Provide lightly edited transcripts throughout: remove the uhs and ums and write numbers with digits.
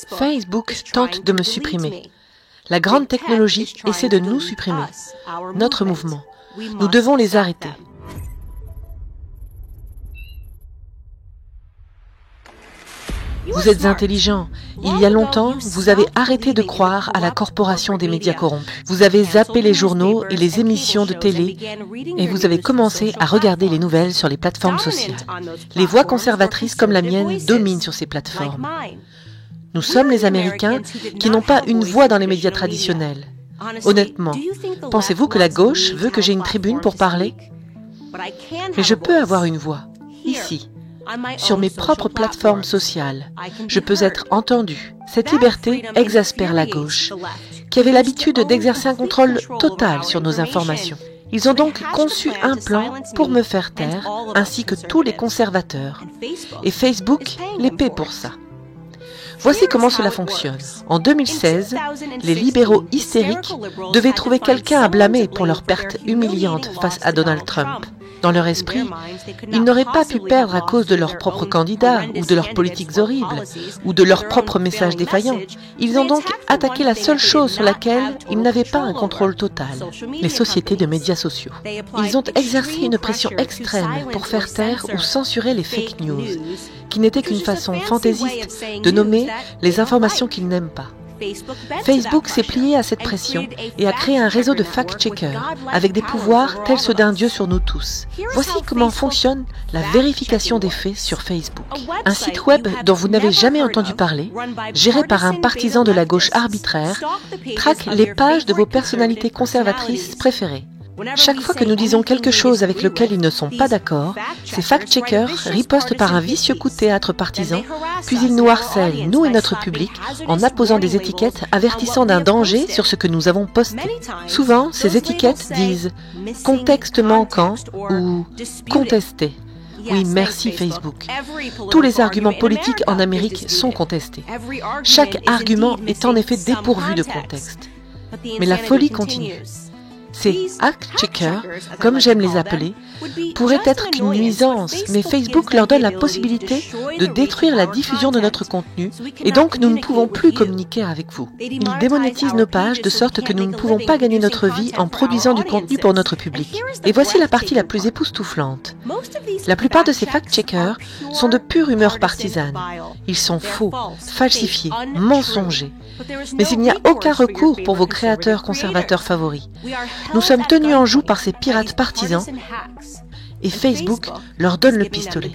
Facebook tente de me supprimer. La grande technologie essaie de nous supprimer. Notre mouvement. Nous devons les arrêter. Vous êtes intelligents. Il y a longtemps, vous avez arrêté de croire à la corporation des médias corrompus. Vous avez zappé les journaux et les émissions de télé et vous avez commencé à regarder les nouvelles sur les plateformes sociales. Les voix conservatrices comme la mienne dominent sur ces plateformes. Nous sommes les Américains qui n'ont pas une voix dans les médias traditionnels. Honnêtement, pensez-vous que la gauche veut que j'ai une tribune pour parler? Mais je peux avoir une voix, ici. Sur mes propres plateformes sociales, je peux être entendu. Cette liberté exaspère la gauche, qui avait l'habitude d'exercer un contrôle total sur nos informations. Ils ont donc conçu un plan pour me faire taire, ainsi que tous les conservateurs. Et Facebook les paie pour ça. Voici comment cela fonctionne. En 2016, les libéraux hystériques devaient trouver quelqu'un à blâmer pour leur perte humiliante face à Donald Trump. Dans leur esprit, ils n'auraient pas pu perdre à cause de leurs propres candidats, ou de leurs politiques horribles, ou de leurs propres messages défaillants. Ils ont donc attaqué la seule chose sur laquelle ils n'avaient pas un contrôle total, les sociétés de médias sociaux. Ils ont exercé une pression extrême pour faire taire ou censurer les fake news, qui n'était qu'une façon fantaisiste de nommer les informations qu'ils n'aiment pas. Facebook s'est plié à cette pression et a créé un réseau de fact-checkers avec des pouvoirs tels ceux d'un dieu sur nous tous. Voici comment fonctionne la vérification des faits sur Facebook. Un site web dont vous n'avez jamais entendu parler, géré par un partisan de la gauche arbitraire, traque les pages de vos personnalités conservatrices préférées. Chaque fois que nous disons quelque chose avec lequel ils ne sont pas d'accord, ces fact-checkers ripostent par un vicieux coup de théâtre partisan, puis ils nous harcèlent, nous et notre public, en apposant des étiquettes avertissant d'un danger sur ce que nous avons posté. Souvent, ces étiquettes disent « contexte manquant » ou « contesté ». Oui, merci Facebook. Tous les arguments politiques en Amérique sont contestés. Chaque argument est en effet dépourvu de contexte. Mais la folie continue. Ces fact-checkers, comme j'aime les appeler, pourraient être qu'une nuisance, mais Facebook leur donne la possibilité de détruire la diffusion de notre contenu, et donc nous ne pouvons plus communiquer avec vous. Ils démonétisent nos pages de sorte que nous ne pouvons pas gagner notre vie en produisant du contenu pour notre public. Et voici la partie la plus époustouflante. La plupart de ces fact-checkers sont de pure humeur partisane. Ils sont faux, falsifiés, mensongers. Mais il n'y a aucun recours pour vos créateurs conservateurs favoris. Nous sommes tenus en joue par ces pirates partisans et Facebook leur donne le pistolet.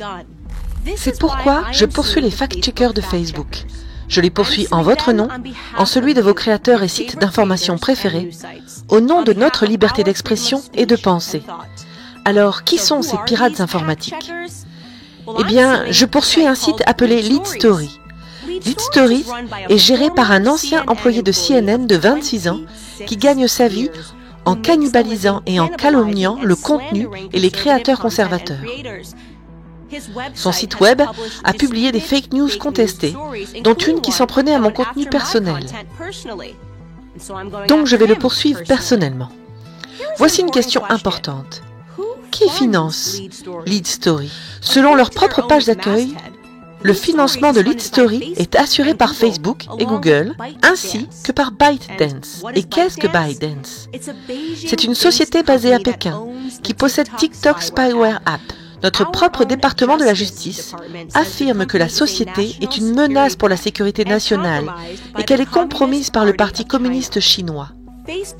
C'est pourquoi je poursuis les fact-checkers de Facebook. Je les poursuis en votre nom, en celui de vos créateurs et sites d'information préférés, au nom de notre liberté d'expression et de pensée. Alors, qui sont ces pirates informatiques? Eh bien, je poursuis un site appelé Lead Story. Lead Story est géré par un ancien employé de CNN de 26 ans qui gagne sa vie en cannibalisant et en calomniant le contenu et les créateurs conservateurs. Son site web a publié des fake news contestées, dont une qui s'en prenait à mon contenu personnel. Donc je vais le poursuivre personnellement. Voici une question importante. Qui finance Lead Story? Selon leur propre page d'accueil, le financement de Lead Story est assuré par Facebook et Google, ainsi que par ByteDance. Et qu'est-ce que ByteDance? C'est une société basée à Pékin, qui possède TikTok Spyware App. Notre propre département de la justice affirme que la société est une menace pour la sécurité nationale et qu'elle est compromise par le Parti communiste chinois.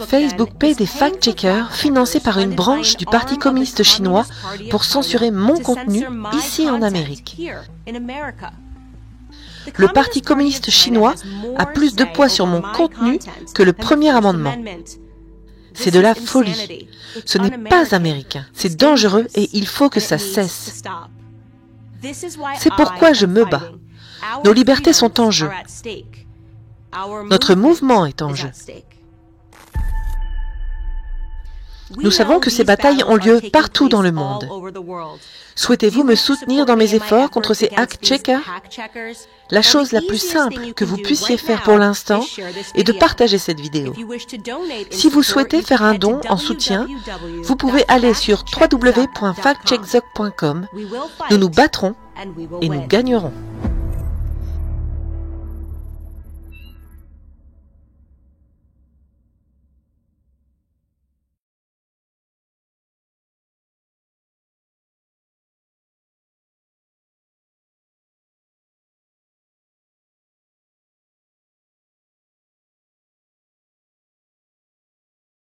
Facebook paie des fact-checkers financés par une branche du Parti communiste chinois pour censurer mon contenu ici en Amérique. Le Parti communiste chinois a plus de poids sur mon contenu que le premier amendement. C'est de la folie. Ce n'est pas américain. C'est dangereux et il faut que ça cesse. C'est pourquoi je me bats. Nos libertés sont en jeu. Notre mouvement est en jeu. Nous savons que ces batailles ont lieu partout dans le monde. Souhaitez-vous me soutenir dans mes efforts contre ces fact-checkers? La chose la plus simple que vous puissiez faire pour l'instant est de partager cette vidéo. Si vous souhaitez faire un don en soutien, vous pouvez aller sur www.factcheckzuck.com. Nous nous battrons et nous gagnerons.